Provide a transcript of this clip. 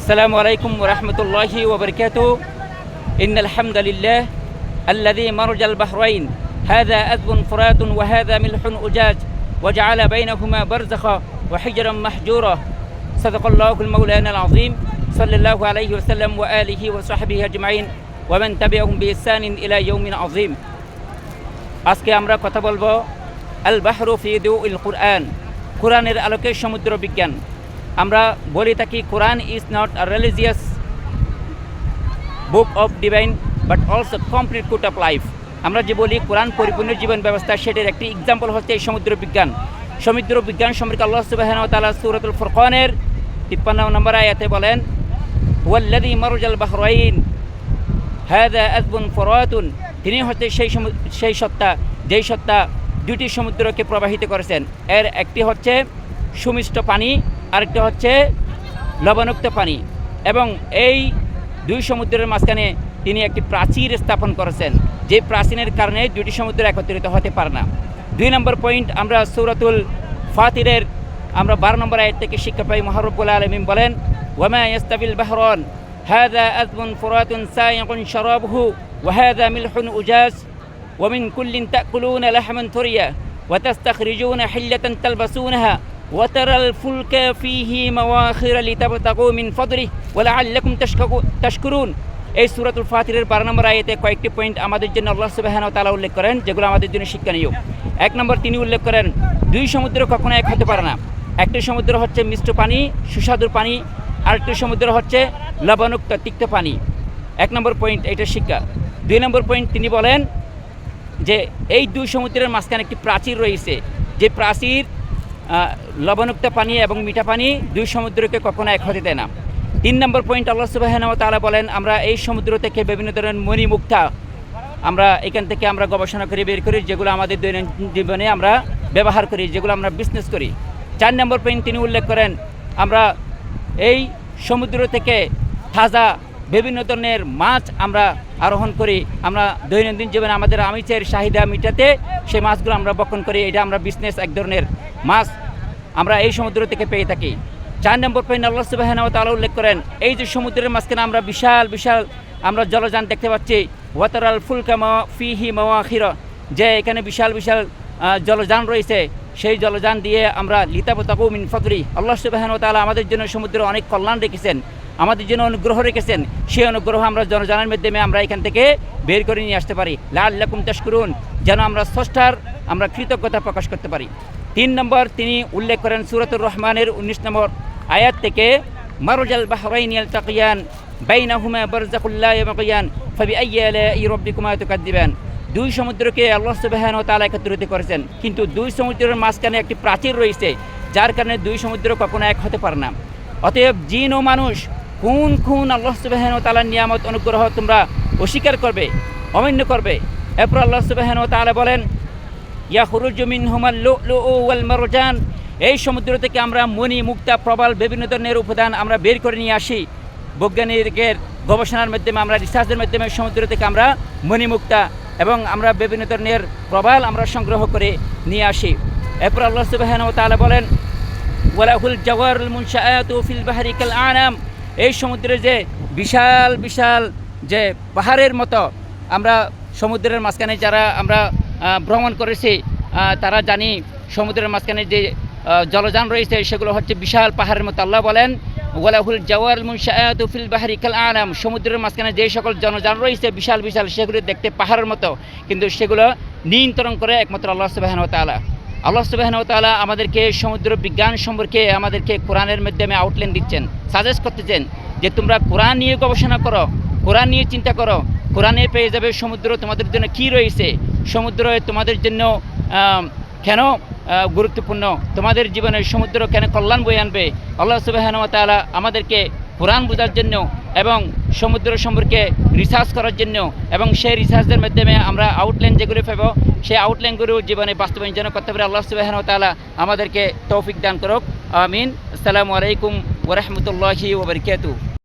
السلام عليكم ورحمة الله وبركاته. إن الحمد لله الذي مرج البحرين هذا أذب فرات وهذا ملح أجاج وجعل بينهما برزخا وحجرا محجورا. صدق الله المولانا العظيم صلى الله عليه وسلم وآله وصحبه أجمعين ومن تبعهم بإحسان إلى يوم عظيم. আজকে আমরা কথা বলবো আল বাহরু ফি দুইল কুরআন, কোরআনের আলোকে সমুদ্র বিজ্ঞান। আমরা বলে থাকি Quran is not a religious book of divine but also complete code of life. আমরা যে বলি কোরআন পরিপূর্ণ জীবন ব্যবস্থা, সেটার একটি এক্সাম্পল হচ্ছে এই সমুদ্র বিজ্ঞান। সমুদ্র বিজ্ঞান সম্পর্কে আল্লাহ সুবহানাহু ওয়া তাআলা সূরাতুল ফুরকানের 53 নম্বর আয়াতে বলেন, ওয়াল্লাযী মারজাল বাহরাইন হাযা আযবুন ফুরাতুন, তিনি হচ্ছে সেই সত্তা যেই সত্তা দুটি সমুদ্রকে প্রবাহিত করেছেন। এর একটি হচ্ছে সুমিষ্ট পানি, আরেকটি হচ্ছে লবণাক্ত পানি, এবং এই দুই সমুদ্রের মাঝখানে তিনি একটি প্রাচীর স্থাপন করেছেন, যে প্রাচীরের কারণে দুটি সমুদ্র একত্রিত হতে পারে না। 2 নম্বর পয়েন্ট, আমরা সূরাতুল ফাতিরের 12 নম্বর আয়াত থেকে শিক্ষা পাই। মহান রব্বুল আলামিন বলেন, ওয়ামা ইয়াস্তাবিল বাহরান হাযা আযবুন ফুরাতুন সায়িগুন শারাবুহু ওয়া হাযা মিলহুন উজাজ ওয়া মিন কুল্লিন তাকুলুনা লাহমান তুরিয়া ওয়া তাস্তাখরিজুনা হিল্লাতান তালবাসুনাহা ওয়া তারাল ফুলকা ফীহি মাওয়াখিরা লিতাবতাগু মিন ফাদলিহি ওয়া লাআল্লাকুম তাশকুরুন। এই সূরাতুল ফাতিরের 12 নম্বর আয়াতে কয়েকটি পয়েন্ট আমাদের জন্য আল্লাহ সুবহানাহু ওয়া তাআলা উল্লেখ করেন, যেগুলো আমাদের জন্য শিক্ষণীয়। 1 নম্বর, তিনি উল্লেখ করেন দুই সমুদ্র কখনো এক হতে পারে না। একটি সমুদ্র হচ্ছে মিষ্ট পানি, সুস্বাদু পানি, আরেকটি সমুদ্র হচ্ছে লবণাক্ত তিক্ত পানি। 1 নম্বর পয়েন্ট, এটা শিক্ষা। 2 নম্বর পয়েন্ট, তিনি বলেন যে এই দুই সমুদ্রের মাঝখানে একটি প্রাচীর রয়েছে, যে প্রাচীর লবণাক্ত পানি এবং মিঠা পানি দুই সমুদ্রকে কখনো এক হতে দেয় না। 3 নম্বর পয়েন্ট, আল্লাহ সুবহানাহু ওয়া তাআলা বলেন, আমরা এই সমুদ্র থেকে বিভিন্ন ধরনের মণিমুক্তা আমরা এখান থেকে আমরা গবেষণা করে বের করি, যেগুলো আমাদের দৈনন্দিন জীবনে আমরা ব্যবহার করি, যেগুলো আমরা বিজনেস করি। 4 নম্বর পয়েন্ট, তিনি উল্লেখ করেন, আমরা এই সমুদ্র থেকে তাজা বিভিন্ন ধরনের মাছ আমরা আরোহণ করি, আমরা দৈনন্দিন জীবনে আমাদের আমিষের চাহিদা মিটাতে সেই মাছগুলো আমরা বক্ষণ করি। এটা আমরা বিজনেস, এক ধরনের মাছ আমরা এই সমুদ্র থেকে পেয়ে থাকি। 4 নম্বর পয়েন্ট, আল্লাহ সুবহানাহু ওয়া তাআলা উল্লেখ করেন, এই যে সমুদ্রের মাঝখানে আমরা বিশাল বিশাল আমরা জলযান দেখতে পাচ্ছি, ওয়াতারাল ফুলকা ফীহি মাওয়াখিরা, যে এখানে বিশাল বিশাল জলযান রয়েছে, সেই জলযান দিয়ে আমরা লিতাবতাগু মিন ফাদলিহি, আল্লাহ সুবহানাহু ওয়া তাআলা আমাদের জন্য সমুদ্রে অনেক কল্যাণ রেখেছেন, আমাদের জন্য অনুগ্রহ রেখেছেন। সেই অনুগ্রহ আমরা জলযানের মাধ্যমে আমরা এখান থেকে বের করে নিয়ে আসতে পারি, লাআল্লাকুম তাশকুরুন, যেন আমরা স্রষ্টার আমরা কৃতজ্ঞতা প্রকাশ করতে পারি। 3 নম্বর, তিনি উল্লেখ করেন সূরাতুর রহমানের 19 নম্বর আয়াত থেকে, মারজাল বাহরাইন ইয়ালতাকিয়ান বাইনাহুমা বারযাখুল লা ইয়াবগিয়ান ফাবিআইয়ি আলাই রাব্বিকুমা তুকাযযিবান। দুই সমুদ্রকে আল্লাহ সুবহানাহু ওয়া তাআলা একত্রিত করেছেন, কিন্তু দুই সমুদ্রের মাঝখানে একটি প্রাচীর রয়েছে, যার কারণে দুই সমুদ্র কখনো এক হতে পারে না। অতএব জিন ও মানুষ কোন আল্লাহ সুবহানাহু ওয়া তাআলার নিয়ামত অনুগ্রহ তোমরা অস্বীকার করবে, অমান্য করবে। এরপর আল্লাহ সুবহানাহু ওয়া তাআলা বলেন, ইয়াখরুজু মিনহুমাল লুলুউ ওয়াল মারজান, এই সমুদ্র থেকে আমরা মণি মুক্তা প্রবাল বিভিন্ন ধরনের উপাদান আমরা বের করে নিয়ে আসি। বৈজ্ঞানিকের গবেষণার মাধ্যমে, আমরা রিসার্চের মাধ্যমে সমুদ্র থেকে আমরা মণিমুক্তা এবং আমরা বিভিন্ন ধরনের প্রবাল আমরা সংগ্রহ করে নিয়ে আসি। এরপর আল্লাহ সুবহানাহু ওয়া তাআলা বলেন, ওয়ালাহুল জাওয়ারুল মুনশাআতু ফিল বাহরি কাল আনাম, এই সমুদ্রে যে বিশাল বিশাল যে পাহাড়ের মতো, আমরা সমুদ্রের মাঝখানে যারা আমরা ভ্রমণ করেছি তারা জানি সমুদ্রের মাঝখানে যে জলযান রয়েছে সেগুলো হচ্ছে বিশাল পাহাড়ের মতো। আল্লাহ বলেন, ওয়ালাহুল জাওয়ারুল মুনশাআতু ফিল বাহরি কাল আনাম, সমুদ্রের মাঝখানে যে সকল জলযান রয়েছে বিশাল বিশাল, সেগুলো দেখতে পাহাড়ের মতো, কিন্তু সেগুলো নিয়ন্ত্রণ করে একমাত্র আল্লাহ সুবহানাহু ওয়া তাআলা। আল্লাহ সুবহানাহু ওয়া তাআলা আমাদেরকে সমুদ্র বিজ্ঞান সম্পর্কে আমাদেরকে কোরআনের মাধ্যমে আউটলাইন দিচ্ছেন, সাজেস্ট করতেছেন যে তোমরা কোরআন নিয়ে গবেষণা করো, কোরআন নিয়ে চিন্তা করো, কোরআনে পেয়ে যাবে সমুদ্র তোমাদের জন্য কী রয়েছে, সমুদ্র তোমাদের জন্য কেন গুরুত্বপূর্ণ, তোমাদের জীবনে সমুদ্র কেন কল্যাণ বয়ে আনবে। আল্লাহ সুবহানাহু ওয়া তাআলা আমাদেরকে কোরআন বোঝার জন্য এবং সমুদ্র সম্পর্কে রিসার্চ করার জন্য, এবং সেই রিসার্চের মাধ্যমে আমরা আউটলাইন যেগুলো পাব, সেই আউটলাইনগুলো জীবনে বাস্তবায়ন যেন করতে পারে আল্লাহ সুবহানাহু ওয়া তাআলা আমাদেরকে তৌফিক দান করুক। আমিন। আসসালামু আলাইকুম ওয়া রাহমাতুল্লাহি ওয়া বারাকাতুহু।